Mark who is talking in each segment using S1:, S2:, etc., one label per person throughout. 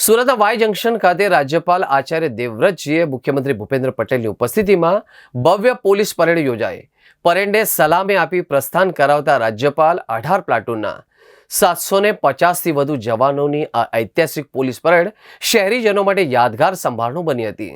S1: સુરતના Y junction ખાતે રાજ્યપાલ આચાર્ય દેવવ્રતજીએ મુખ્યમંત્રી ભૂપેન્દ્ર પટેલની ઉપસ્થિતિમાં ભવ્ય પોલીસ પરેડ યોજાઈ. પરેડને સલામી આપી પ્રસ્થાન કરાવતા રાજ્યપાલ 18 પ્લાટૂનના 750થી વધુ જવાનોની આ ઐતિહાસિક પોલીસ પરેડ શહેરીજનો માટે યાદગાર સંભાળનું બની હતી.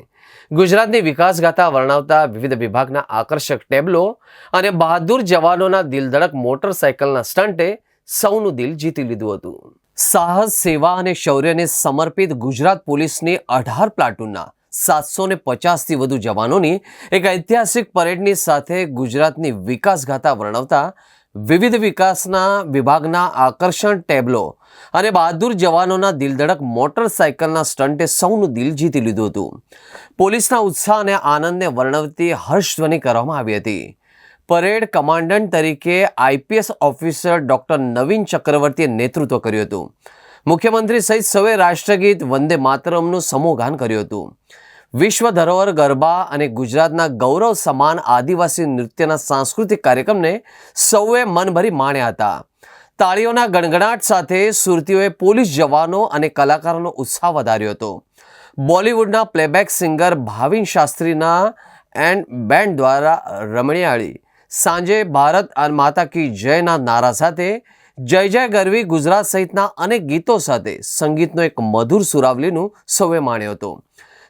S1: ગુજરાતની વિકાસગાથા વર્ણવતા વિવિધ વિભાગના આકર્ષક ટેબ્લો અને બહાદુર જવાનોના દિલધડક મોટરસાયકલના સ્ટન્ટે સૌનું દિલ જીતી લીધું હતું. સાહસ, સેવા અને શૌર્યને સમર્પિત ગુજરાત પોલીસની 18 પ્લાટૂનના 750થી વધુ જવાનોની એક ઐતિહાસિક પરેડની સાથે ગુજરાતની વિકાસગાથા વર્ણવતા વિવિધ વિકાસના વિભાગના આકર્ષણ ટેબ્લો અને બહાદુર જવાનોના દિલધડક મોટરસાયકલના સ્ટન્ટે સૌનું દિલ જીતી લીધું હતું. પોલીસના ઉત્સાહ અને આનંદને વર્ણવતી હર્ષધ્વનિ કરવામાં આવી હતી. પરેડ કમાન્ડન્ટ તરીકે આઈપીએસ ઓફિસર ડોક્ટર નવીન ચક્રવર્તીએ નેતૃત્વ કર્યું હતું. મુખ્યમંત્રી સહિત સૌએ રાષ્ટ્રગીત વંદે માતરમનું સમૂહગાન કર્યું હતું. વિશ્વ ધરોહર ગરબા અને ગુજરાતના ગૌરવ સમાન આદિવાસી નૃત્યના સાંસ્કૃતિક કાર્યક્રમને સૌએ મન ભરી માણ્યા હતા. તાળીઓના ગણગણાટ સાથે સુરતીઓએ પોલીસ જવાનો અને કલાકારોનો ઉત્સાહ વધાર્યો હતો. બોલિવૂડના પ્લેબેક સિંગર ભાવિન શાસ્ત્રીના એન્ડ બેન્ડ દ્વારા રમણીયાળી સાંજે ભારત માતા કી જયના નારા સાથે જય જય ગરવી ગુજરાત સહિતના અનેક ગીતો સાથે સંગીતનો એક મધુર સુરાવલીનું સૌએ માણ્યો હતો.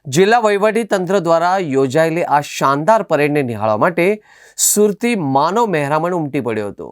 S1: જિલ્લા વહીવટી તંત્ર દ્વારા યોજાયેલી આ શાનદાર પરેડને નિહાળવા માટે સુરતી માનવ મહેરામણ ઉમટી પડ્યો હતો.